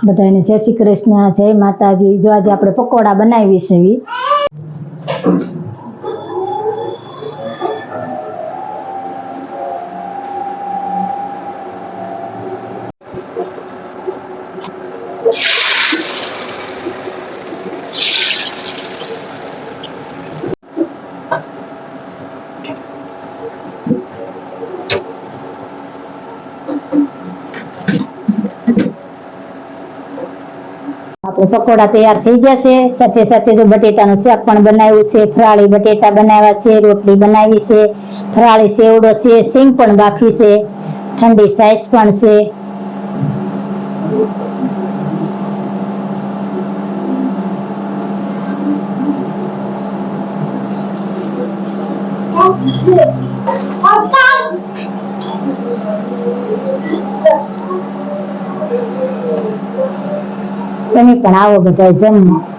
બધાને જય શ્રી કૃષ્ણ, જય માતાજી। જો આજે આપણે પકોડા બનાવી છે। આપણે પકોડા તૈયાર થઈ ગયા છે। સાથે સાથે જો બટેટાનું શાક પણ બનાવ્યું છે, ફરાળી બટેટા બનાવ્યા છે, રોટલી બનાવી છે, ફરાળી સેવડો છે, સિંગ પણ બાફી છે, ઠંડી છાશ પણ છે। તમે પણ આવો બધા જમવા।